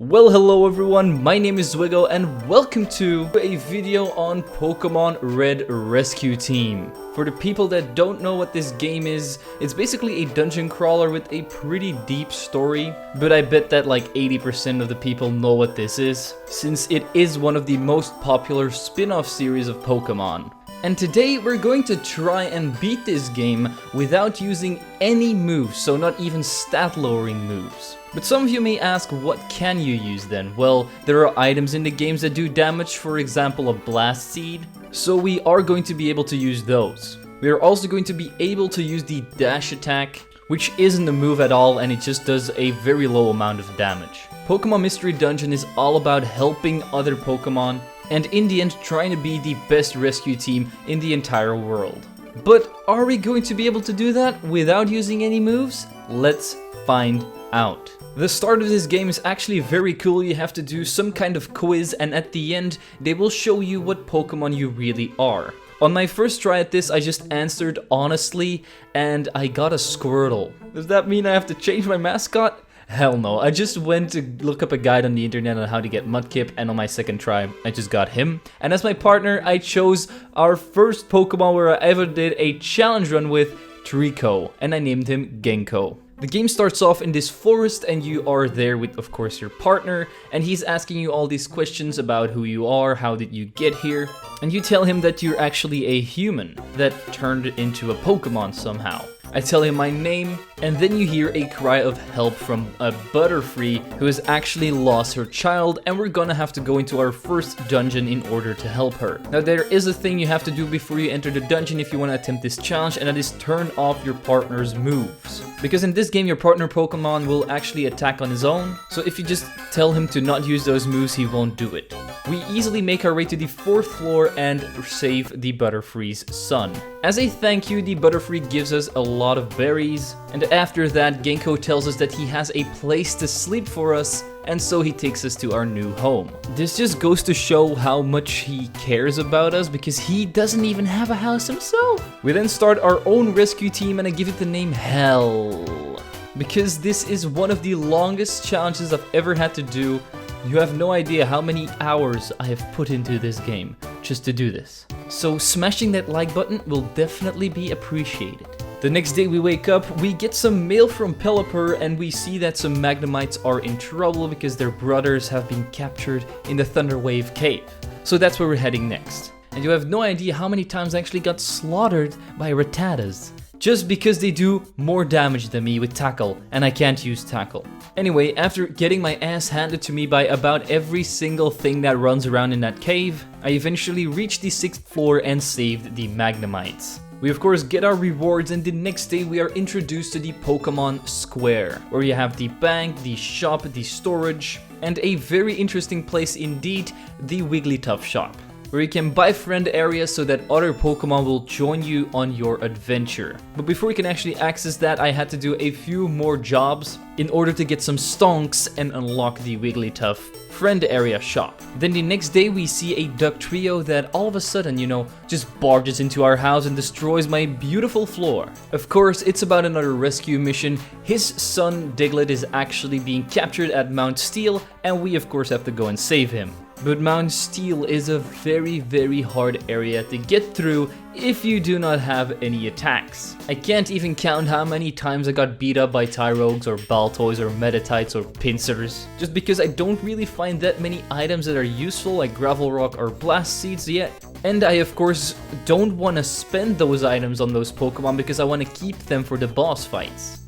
Well, hello everyone, my name is zwiggojr and welcome to a video on Pokemon Red Rescue Team. For the people that don't know what this game is, it's basically a dungeon crawler with a pretty deep story, but I bet that like 80% of the people know what this is, since it is one of the most popular spin-off series of Pokemon. And today we're going to try and beat this game without using any moves, so not even stat lowering moves. But some of you may ask, what can you use then? Well, there are items in the games that do damage, for example a Blast Seed, so we are going to be able to use those. We are also going to be able to use the Dash Attack, which isn't a move at all and it just does a very low amount of damage. Pokemon Mystery Dungeon is all about helping other Pokemon, and in the end trying to be the best rescue team in the entire world. But are we going to be able to do that without using any moves? Let's find out. The start of this game is actually very cool. You have to do some kind of quiz and at the end they will show you what Pokemon you really are. On my first try at this I just answered honestly and I got a Squirtle. Does that mean I have to change my mascot? Hell no, I just went to look up a guide on the internet on how to get Mudkip, and on my second try, I just got him. And as my partner, I chose our first Pokemon where I ever did a challenge run with, Trico, and I named him Genko. The game starts off in this forest and you are there with, of course, your partner, and he's asking you all these questions about who you are, how did you get here, and you tell him that you're actually a human that turned into a Pokemon somehow. I tell him my name, and then you hear a cry of help from a Butterfree who has actually lost her child, and we're gonna have to go into our first dungeon in order to help her. Now there is a thing you have to do before you enter the dungeon if you want to attempt this challenge, and that is turn off your partner's moves. Because in this game your partner Pokemon will actually attack on his own, so if you just tell him to not use those moves he won't do it. We easily make our way to the 4th floor and save the Butterfree's son. As a thank you, the Butterfree gives us a lot of berries, and after that Genko tells us that he has a place to sleep for us, and so he takes us to our new home. This just goes to show how much he cares about us because he doesn't even have a house himself. We then start our own rescue team and I give it the name Hell, because this is one of the longest challenges I've ever had to do. You have no idea how many hours I have put into this game just to do this. So smashing that like button will definitely be appreciated. The next day we wake up, we get some mail from Pelipper and we see that some Magnemites are in trouble because their brothers have been captured in the Thunderwave Cave. So that's where we're heading next. And you have no idea how many times I actually got slaughtered by Rattatas. Just because they do more damage than me with Tackle, and I can't use Tackle. Anyway, after getting my ass handed to me by about every single thing that runs around in that cave, I eventually reached the 6th floor and saved the Magnemites. We of course get our rewards, and the next day we are introduced to the Pokemon Square, where you have the bank, the shop, the storage, and a very interesting place indeed, the Wigglytuff shop, where you can buy friend areas so that other Pokemon will join you on your adventure. But before you can actually access that, I had to do a few more jobs in order to get some stonks and unlock the Wigglytuff friend area shop. Then the next day we see a duck trio that all of a sudden, just barges into our house and destroys my beautiful floor. Of course, it's about another rescue mission. His son Diglett is actually being captured at Mount Steel, and we of course have to go and save him. But Mount Steel is a very, very hard area to get through if you do not have any attacks. I can't even count how many times I got beat up by Tyrogues or Baltoys or Meditites or Pincers, just because I don't really find that many items that are useful like Gravel Rock or Blast Seeds yet. And I of course don't want to spend those items on those Pokemon because I want to keep them for the boss fights.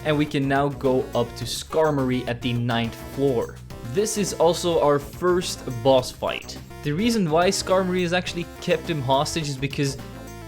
And we can now go up to Skarmory at the 9th floor. This is also our first boss fight. The reason why Skarmory has actually kept him hostage is because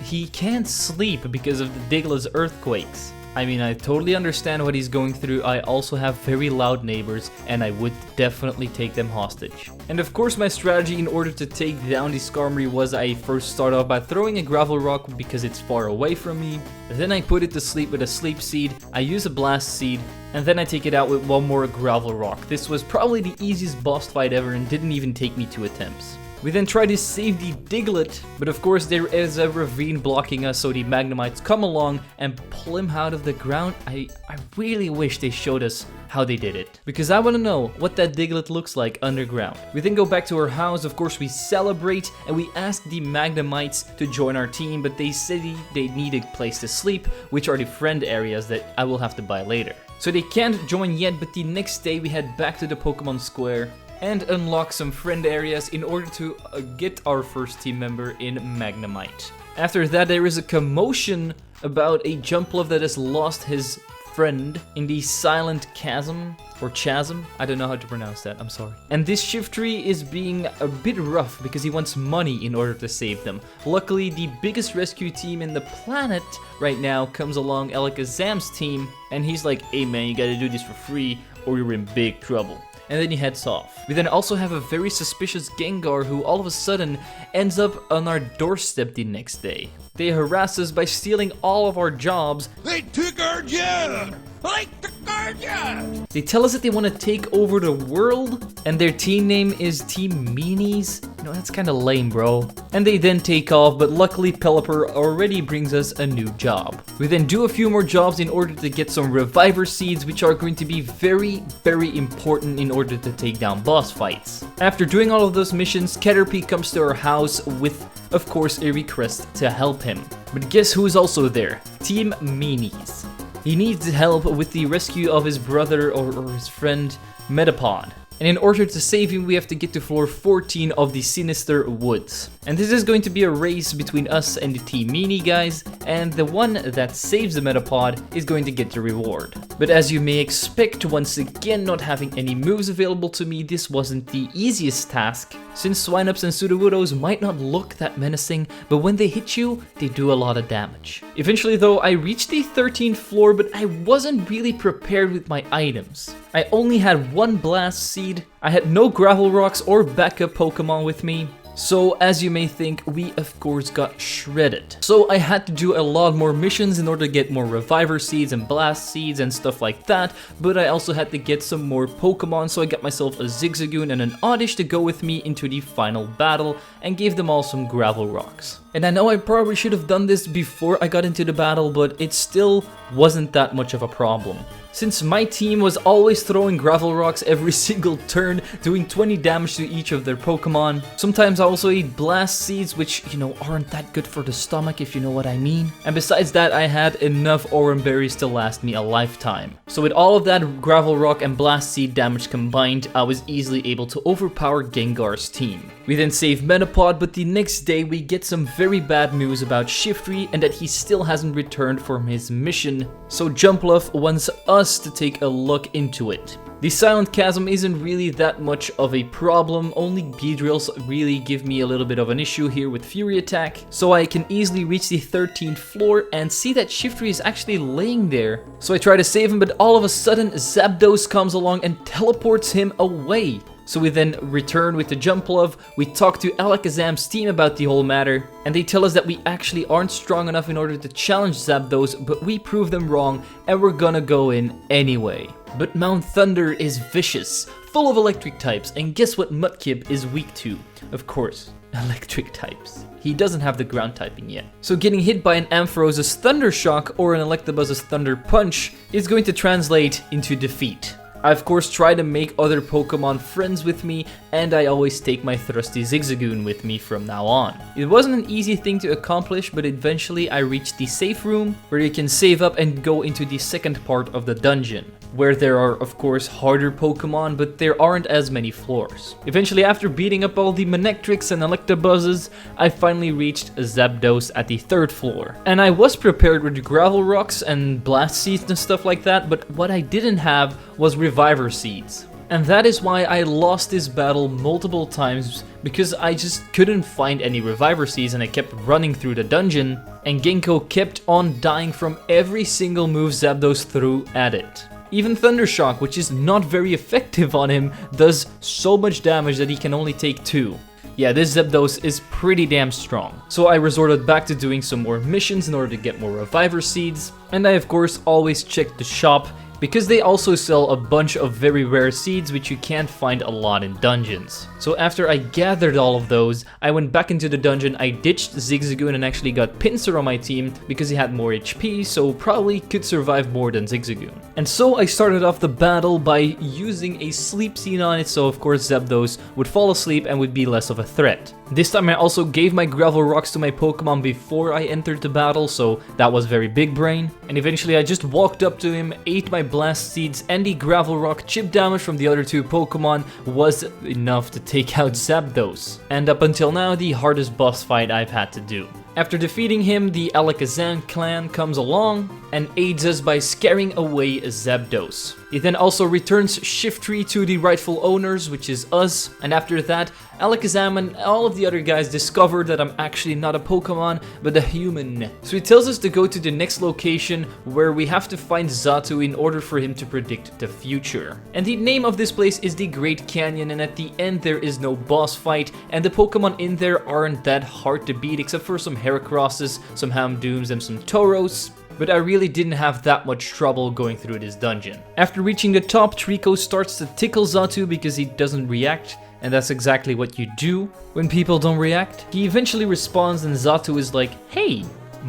he can't sleep because of the Diglett's earthquakes. I mean, I totally understand what he's going through. I also have very loud neighbors and I would definitely take them hostage. And of course my strategy in order to take down the Skarmory was I first start off by throwing a Gravel Rock because it's far away from me. Then I put it to sleep with a Sleep Seed, I use a Blast Seed, and then I take it out with one more Gravel Rock. This was probably the easiest boss fight ever and didn't even take me 2 attempts. We then try to save the Diglett, but of course there is a ravine blocking us, so the Magnemites come along and pull him out of the ground. I really wish they showed us how they did it, because I want to know what that Diglett looks like underground. We then go back to our house, of course we celebrate, and we ask the Magnemites to join our team, but they said they need a place to sleep, which are the friend areas that I will have to buy later. So they can't join yet, but the next day we head back to the Pokemon Square and unlock some friend areas in order to get our first team member in Magnemite. After that, there is a commotion about a Jumpluff that has lost his friend in the Silent Chasm, or Chasm, I don't know how to pronounce that, I'm sorry. And this Shiftry is being a bit rough because he wants money in order to save them. Luckily, the biggest rescue team in the planet right now comes along, Alakazam's team, and he's like, hey man, you gotta do this for free or you're in big trouble. And then he heads off. We then also have a very suspicious Gengar who all of a sudden ends up on our doorstep the next day. They harass us by stealing all of our jobs. They took our job! They took our job! They tell us that they want to take over the world, and their team name is Team Meanies. You know, that's kind of lame, bro. And they then take off, but luckily Pelipper already brings us a new job. We then do a few more jobs in order to get some Reviver Seeds, which are going to be very, very important in order to take down boss fights. After doing all of those missions, Caterpie comes to our house with, of course, a request to help him. But guess who's also there? Team Meanies. He needs help with the rescue of his brother or his friend Metapod. And in order to save him, we have to get to floor 14 of the Sinister Woods. And this is going to be a race between us and the Team Meanie guys, and the one that saves the Metapod is going to get the reward. But as you may expect, once again not having any moves available to me, this wasn't the easiest task, since Swineups and Sudowoodos might not look that menacing, but when they hit you, they do a lot of damage. Eventually though, I reached the 13th floor, but I wasn't really prepared with my items. I only had one Blast Seed, I had no Gravel Rocks or backup Pokemon with me, so as you may think, we of course got shredded. So I had to do a lot more missions in order to get more Reviver Seeds and Blast Seeds and stuff like that, but I also had to get some more Pokemon, so I got myself a Zigzagoon and an Oddish to go with me into the final battle and gave them all some Gravel Rocks. And I know I probably should have done this before I got into the battle, but it still wasn't that much of a problem. Since my team was always throwing Gravel Rocks every single turn, doing 20 damage to each of their Pokemon. Sometimes I also eat Blast Seeds, which, you know, aren't that good for the stomach, if you know what I mean. And besides that, I had enough Oran Berries to last me a lifetime. So with all of that Gravel Rock and Blast Seed damage combined, I was easily able to overpower Gengar's team. We then save Metapod, but the next day we get some very bad news about Shiftry and that he still hasn't returned from his mission. So Jumpluff wants us to take a look into it. The Silent Chasm isn't really that much of a problem, only Beedrills really give me a little bit of an issue here with Fury Attack, so I can easily reach the 13th floor and see that Shiftry is actually laying there. So I try to save him, but all of a sudden Zapdos comes along and teleports him away. So we then return with the Jumpluff, we talk to Alakazam's team about the whole matter, and they tell us that we actually aren't strong enough in order to challenge Zapdos, but we prove them wrong and we're gonna go in anyway. But Mount Thunder is vicious, full of electric types, and guess what Mudkip is weak to? Of course, electric types. He doesn't have the ground typing yet. So getting hit by an Ampharosa's Thunder Shock or an Electabuzz' Thunder Punch is going to translate into defeat. I of course try to make other Pokemon friends with me, and I always take my trusty Zigzagoon with me from now on. It wasn't an easy thing to accomplish, but eventually I reached the safe room where you can save up and go into the second part of the dungeon, where there are of course harder Pokemon, but there aren't as many floors. Eventually, after beating up all the Manectrics and Electabuzzes, I finally reached Zapdos at the 3rd floor. And I was prepared with Gravel Rocks and Blast Seeds and stuff like that, but what I didn't have was Reviver Seeds. And that is why I lost this battle multiple times, because I just couldn't find any Reviver Seeds and I kept running through the dungeon, and Genko kept on dying from every single move Zapdos threw at it. Even Thunder Shock, which is not very effective on him, does so much damage that he can only take 2. Yeah, this Zapdos is pretty damn strong. So I resorted back to doing some more missions in order to get more Reviver Seeds, and I of course always checked the shop, because they also sell a bunch of very rare seeds which you can't find a lot in dungeons. So after I gathered all of those, I went back into the dungeon, I ditched Zigzagoon and actually got Pinsir on my team because he had more HP, so probably could survive more than Zigzagoon. And so I started off the battle by using a sleep seed on it, so of course Zapdos would fall asleep and would be less of a threat. This time I also gave my gravel rocks to my Pokemon before I entered the battle, so that was very big brain. And eventually I just walked up to him, ate my blast seeds, and the gravel rock chip damage from the other two Pokemon was enough to take out Zapdos. And up until now, the hardest boss fight I've had to do. After defeating him, the Alakazam clan comes along and aids us by scaring away Zapdos. He then also returns Shiftry to the rightful owners, which is us, and after that, Alakazam and all of the other guys discover that I'm actually not a Pokemon, but a human. So he tells us to go to the next location where we have to find Xatu in order for him to predict the future. And the name of this place is the Great Canyon, and at the end there is no boss fight, and the Pokemon in there aren't that hard to beat except for some Heracrosses, some Houndooms, and some Tauros. But I really didn't have that much trouble going through this dungeon. After reaching the top, Trico starts to tickle Xatu because he doesn't react, and that's exactly what you do when people don't react. He eventually responds and Xatu is like, "Hey,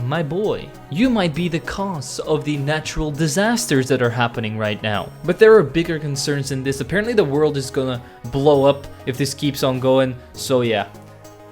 my boy, you might be the cause of the natural disasters that are happening right now." But there are bigger concerns than this. Apparently the world is gonna blow up if this keeps on going, so yeah.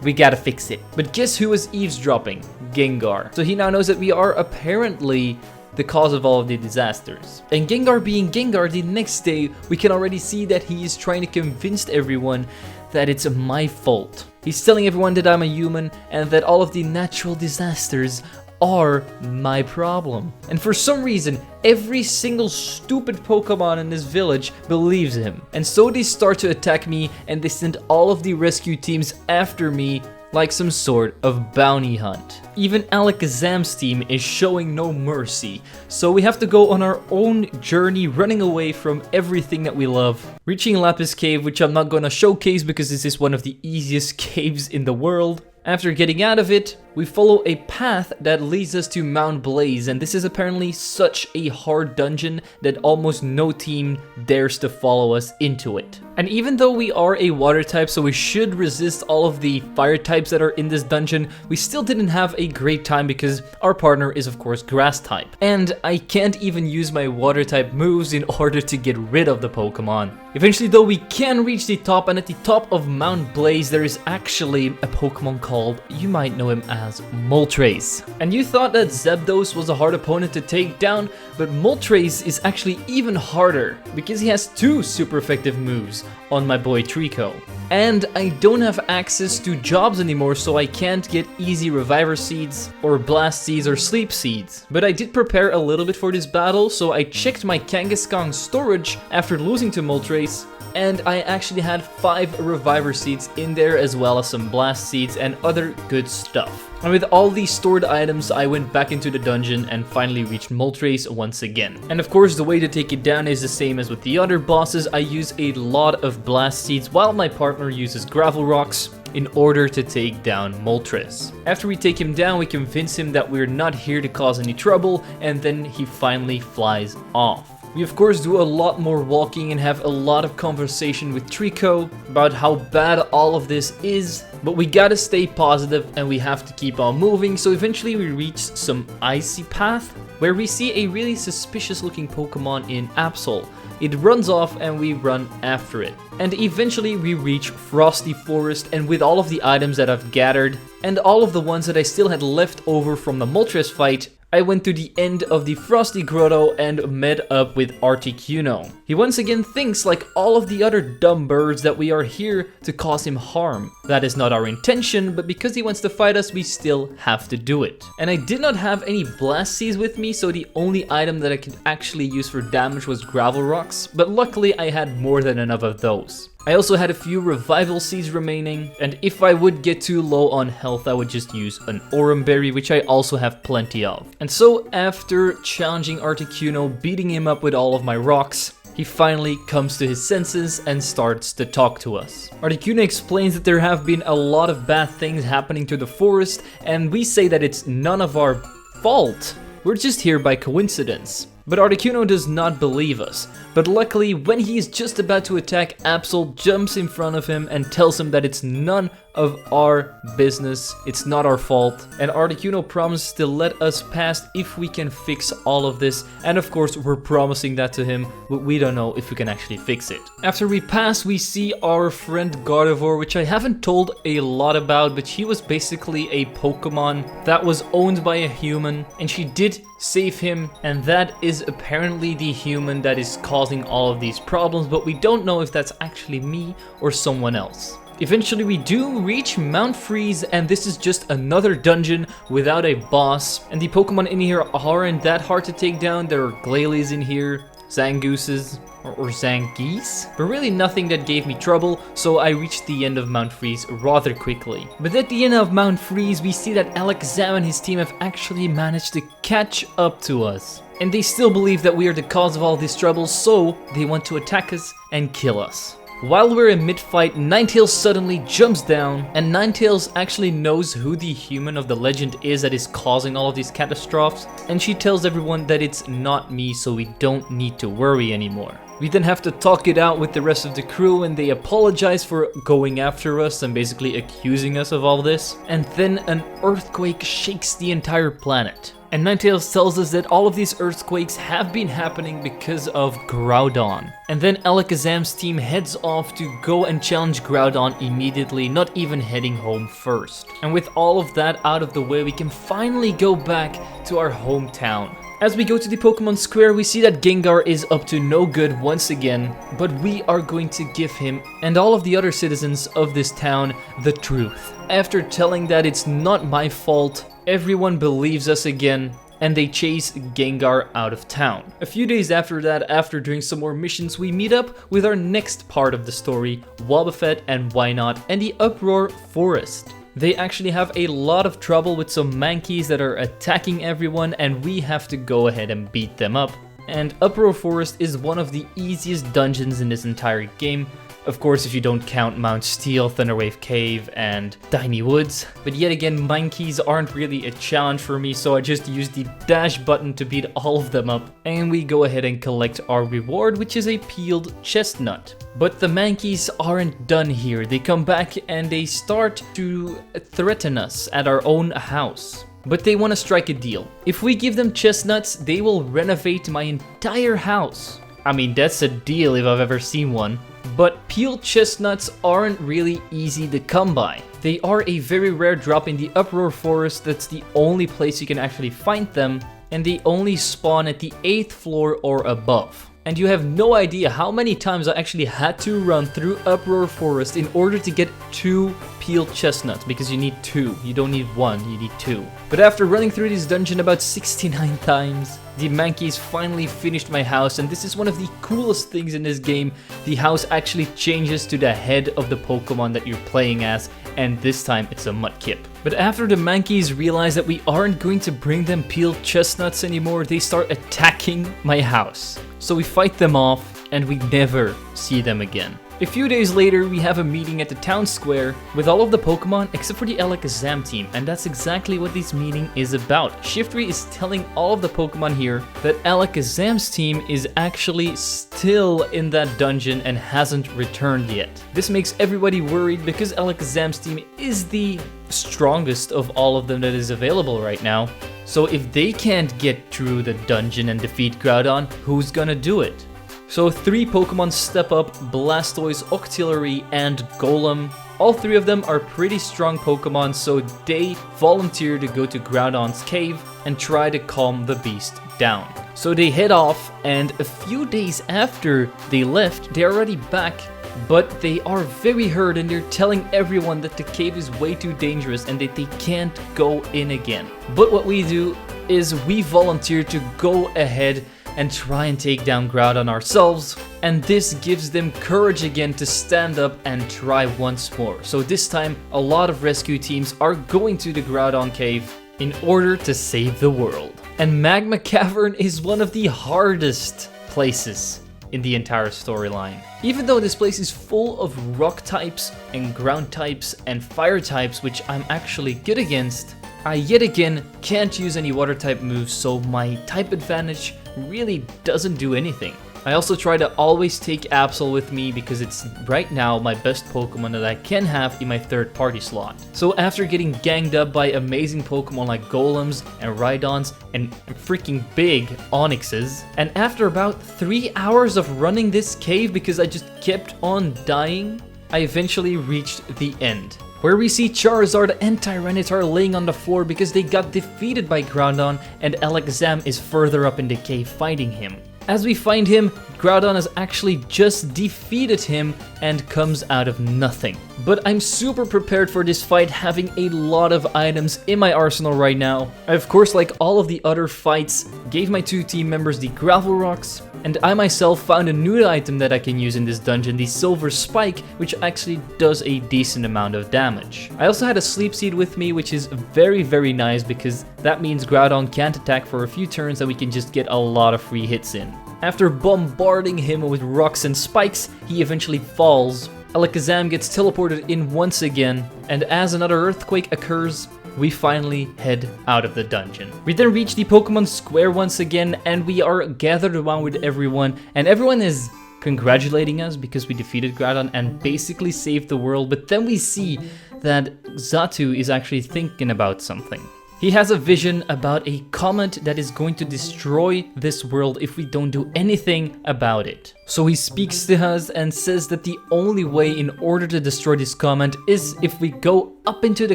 We gotta fix it. But guess who is eavesdropping? Gengar. So he now knows that we are apparently the cause of all of the disasters. And Gengar being Gengar, the next day we can already see that he is trying to convince everyone that it's my fault. He's telling everyone that I'm a human and that all of the natural disasters are my problem. And for some reason, every single stupid Pokemon in this village believes him. And so they start to attack me and they send all of the rescue teams after me like some sort of bounty hunt. Even Alakazam's team is showing no mercy, so we have to go on our own journey running away from everything that we love. Reaching Lapis Cave, which I'm not gonna showcase because this is one of the easiest caves in the world. After getting out of it, we follow a path that leads us to Mount Blaze, and this is apparently such a hard dungeon that almost no team dares to follow us into it. And even though we are a water type, so we should resist all of the fire types that are in this dungeon, we still didn't have a great time because our partner is of course grass type. And I can't even use my water type moves in order to get rid of the Pokemon. Eventually though, we can reach the top, and at the top of Mount Blaze there is actually a Pokemon called, you might know him as Moltres. And you thought that Zapdos was a hard opponent to take down, but Moltres is actually even harder because he has two super effective moves on my boy Trico. And I don't have access to jobs anymore, so I can't get easy Reviver Seeds or Blast Seeds or Sleep Seeds. But I did prepare a little bit for this battle, so I checked my Kangaskhan storage after losing to Moltres, and I actually had 5 Reviver Seeds in there as well as some Blast Seeds and other good stuff. And with all these stored items, I went back into the dungeon and finally reached Moltres once again. And of course, the way to take it down is the same as with the other bosses. I use a lot of Blast Seeds while my partner uses Gravel Rocks in order to take down Moltres. After we take him down, we convince him that we're not here to cause any trouble, and then he finally flies off. We of course do a lot more walking and have a lot of conversation with Trico about how bad all of this is, but we gotta stay positive and we have to keep on moving. So eventually we reach some icy path where we see a really suspicious looking Pokemon in Absol. It runs off and we run after it. And eventually we reach Frosty Forest, and with all of the items that I've gathered and all of the ones that I still had left over from the Moltres fight, I went to the end of the Frosty Grotto and met up with Articuno. He once again thinks, like all of the other dumb birds, that we are here to cause him harm. That is not our intention, but because he wants to fight us, we still have to do it. And I did not have any Blast Seeds with me, so the only item that I could actually use for damage was Gravel Rocks, but luckily I had more than enough of those. I also had a few Revival Seeds remaining, and if I would get too low on health, I would just use an Aurum Berry, which I also have plenty of. And so after challenging Articuno, beating him up with all of my rocks, he finally comes to his senses and starts to talk to us. Articuno explains that there have been a lot of bad things happening to the forest, and we say that it's none of our fault. We're just here by coincidence. But Articuno does not believe us. But luckily, when he is just about to attack, Absol jumps in front of him and tells him that it's none of our business, it's not our fault, and Articuno promises to let us pass if we can fix all of this, and of course we're promising that to him, but we don't know if we can actually fix it. After we pass, we see our friend Gardevoir, which I haven't told a lot about, but he was basically a Pokemon that was owned by a human, and she did save him, and that is apparently the human that is causing all of these problems, but we don't know if that's actually me or someone else. Eventually we do reach Mount Freeze, and this is just another dungeon without a boss, and the Pokemon in here aren't that hard to take down. There are Glalie in here, Zangooses, or Zangies, but really nothing that gave me trouble, so I reached the end of Mount Freeze rather quickly. But at the end of Mount Freeze, we see that Alakazam and his team have actually managed to catch up to us. And they still believe that we are the cause of all this trouble, so they want to attack us and kill us. While we're in mid-fight, Ninetales suddenly jumps down, and Ninetales actually knows who the human of the legend is that is causing all of these catastrophes, and she tells everyone that it's not me, so we don't need to worry anymore. We then have to talk it out with the rest of the crew, and they apologize for going after us and basically accusing us of all this. And then an earthquake shakes the entire planet. And Ninetales tells us that all of these earthquakes have been happening because of Groudon. And then Alakazam's team heads off to go and challenge Groudon immediately, not even heading home first. And with all of that out of the way, we can finally go back to our hometown. As we go to the Pokemon Square, we see that Gengar is up to no good once again, but we are going to give him and all of the other citizens of this town the truth. After telling that it's not my fault, everyone believes us again, and they chase Gengar out of town. A few days after that, after doing some more missions, we meet up with our next part of the story, Wobbuffet and Wynot and the Uproar Forest. They actually have a lot of trouble with some Mankeys that are attacking everyone, and we have to go ahead and beat them up. And Uproar Forest is one of the easiest dungeons in this entire game. Of course, if you don't count Mount Steel, Thunderwave Cave, and Tiny Woods. But yet again, Mankeys aren't really a challenge for me, so I just used the dash button to beat all of them up. And we go ahead and collect our reward, which is a peeled chestnut. But the Mankeys aren't done here. They come back and they start to threaten us at our own house. But they want to strike a deal. If we give them chestnuts, they will renovate my entire house. I mean, that's a deal if I've ever seen one. But peeled chestnuts aren't really easy to come by. They are a very rare drop in the Uproar Forest. That's the only place you can actually find them, and they only spawn at the 8th floor or above. And you have no idea how many times I actually had to run through Uproar Forest in order to get 2 peeled chestnuts, because you need 2, you don't need 1, you need 2. But after running through this dungeon about 69 times, the Mankeys finally finished my house, and this is one of the coolest things in this game. The house actually changes to the head of the Pokemon that you're playing as, and this time it's a Mudkip. But after the Mankeys realize that we aren't going to bring them peeled chestnuts anymore, they start attacking my house. So we fight them off, and we never see them again. A few days later, we have a meeting at the town square with all of the Pokemon except for the Alakazam team, and that's exactly what this meeting is about. Shiftry is telling all of the Pokemon here that Alakazam's team is actually still in that dungeon and hasn't returned yet. This makes everybody worried because Alakazam's team is the strongest of all of them that is available right now. So if they can't get through the dungeon and defeat Groudon, who's gonna do it? So 3 Pokemon step up, Blastoise, Octillery, and Golem. All 3 of them are pretty strong Pokemon, so they volunteer to go to Groudon's cave and try to calm the beast down. So they head off, and a few days after they left, they're already back, but they are very hurt and they're telling everyone that the cave is way too dangerous and that they can't go in again. But what we do is we volunteer to go ahead and try and take down Groudon ourselves, and this gives them courage again to stand up and try once more. So this time a lot of rescue teams are going to the Groudon cave in order to save the world. And Magma Cavern is one of the hardest places in the entire storyline. Even though this place is full of rock types and ground types and fire types, which I'm actually good against, I yet again can't use any water type moves, so my type advantage really doesn't do anything. I also try to always take Absol with me because it's right now my best Pokemon that I can have in my third party slot. So after getting ganged up by amazing Pokemon like Golems and Rhydons and freaking big Onyxes, and after about 3 hours of running this cave because I just kept on dying, I eventually reached the end, where we see Charizard and Tyranitar laying on the floor because they got defeated by Groudon, and Alakazam is further up in the cave fighting him. As we find him, Groudon has actually just defeated him and comes out of nothing. But I'm super prepared for this fight, having a lot of items in my arsenal right now. I, of course, like all of the other fights, gave my 2 team members the gravel rocks, and I myself found a new item that I can use in this dungeon, the silver spike, which actually does a decent amount of damage. I also had a sleep seed with me, which is very nice because that means Groudon can't attack for a few turns and we can just get a lot of free hits in. After bombarding him with rocks and spikes, he eventually falls. Alakazam gets teleported in once again, and as another earthquake occurs, we finally head out of the dungeon. We then reach the Pokemon Square once again, and we are gathered around with everyone, and everyone is congratulating us because we defeated Groudon and basically saved the world. But then we see that Xatu is actually thinking about something. He has a vision about a comet that is going to destroy this world if we don't do anything about it. So he speaks to us and says that the only way in order to destroy this comet is if we go up into the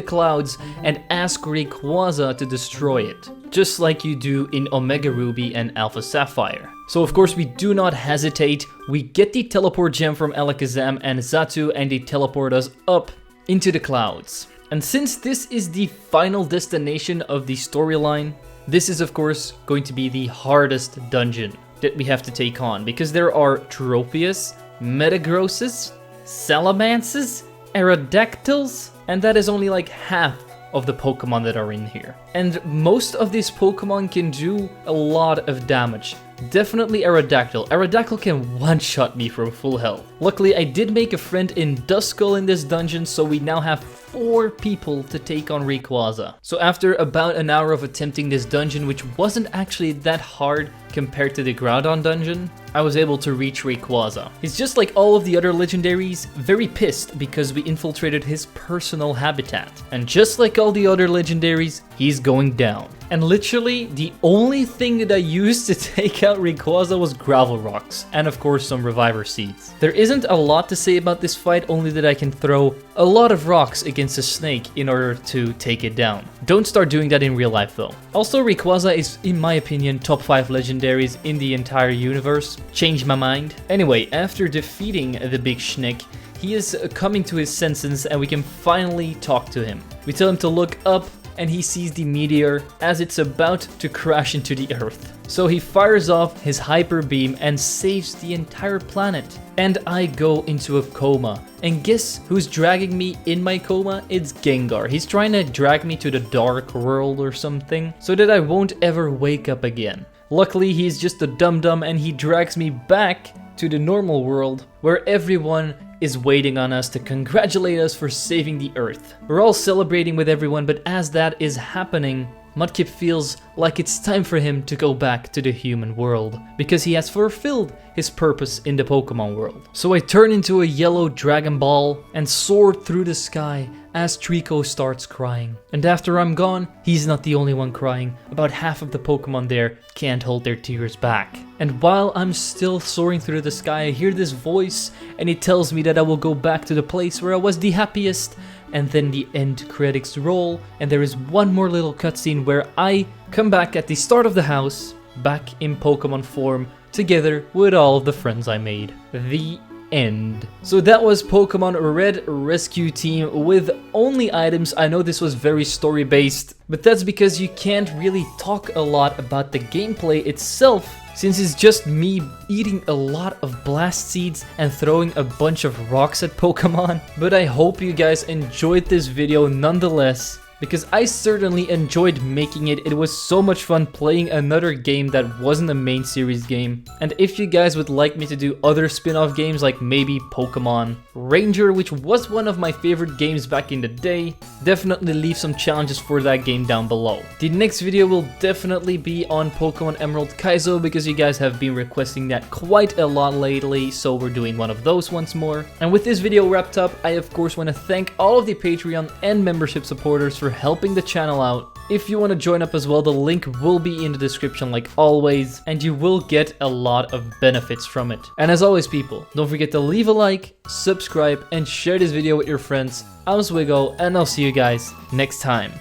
clouds and ask Rayquaza to destroy it, just like you do in Omega Ruby and Alpha Sapphire. So of course we do not hesitate, we get the teleport gem from Alakazam and Xatu and they teleport us up into the clouds. And since this is the final destination of the storyline, this is of course going to be the hardest dungeon that we have to take on, because there are Tropius, Metagrosses, Salamances, Aerodactyls, and that is only like half of the Pokemon that are in here. And most of these Pokemon can do a lot of damage. Definitely Aerodactyl. Aerodactyl can one-shot me from full health. Luckily, I did make a friend in Duskull in this dungeon, so we now have 4 people to take on Rayquaza. So after about an hour of attempting this dungeon, which wasn't actually that hard compared to the Groudon dungeon, I was able to reach Rayquaza. He's just like all of the other legendaries, very pissed because we infiltrated his personal habitat. And just like all the other legendaries, he's going down. And literally, the only thing that I used to take out Rayquaza was gravel rocks, and of course some reviver seeds. There isn't a lot to say about this fight, only that I can throw a lot of rocks against a snake in order to take it down. Don't start doing that in real life though. Also, Rayquaza is, in my opinion, top 5 legendaries in the entire universe. Changed my mind. Anyway, after defeating the big Schnick, he is coming to his senses and we can finally talk to him. We tell him to look up, and he sees the meteor as it's about to crash into the earth. So he fires off his hyper beam and saves the entire planet. And I go into a coma. And guess who's dragging me in my coma? It's Gengar. He's trying to drag me to the dark world or something so that I won't ever wake up again. Luckily, he's just a dum-dum and he drags me back to the normal world where everyone is waiting on us to congratulate us for saving the Earth. We're all celebrating with everyone, but as that is happening, Mudkip feels like it's time for him to go back to the human world, because he has fulfilled his purpose in the Pokemon world. So I turn into a yellow Dragon Ball and soar through the sky as Trico starts crying. And after I'm gone, he's not the only one crying. About half of the Pokemon there can't hold their tears back. And while I'm still soaring through the sky, I hear this voice and it tells me that I will go back to the place where I was the happiest. And then the end credits roll, and there is one more little cutscene where I come back at the start of the house, back in Pokemon form, together with all of the friends I made. The end. So that was Pokemon Red Rescue Team with only items. I know this was very story based, but that's because you can't really talk a lot about the gameplay itself, since it's just me eating a lot of blast seeds and throwing a bunch of rocks at Pokemon. But I hope you guys enjoyed this video nonetheless. because I certainly enjoyed making it. It was so much fun playing another game that wasn't a main series game. And if you guys would like me to do other spin-off games like maybe Pokemon Ranger, which was one of my favorite games back in the day, definitely leave some challenges for that game down below. The next video will definitely be on Pokemon Emerald Kaizo because you guys have been requesting that quite a lot lately, so we're doing one of those once more. And with this video wrapped up, I of course want to thank all of the Patreon and membership supporters for helping the channel out. If you want to join up as well, the link will be in the description like always, and you will get a lot of benefits from it. And as always people, don't forget to leave a like, subscribe, and share this video with your friends. I'm zwiggojr, and I'll see you guys next time.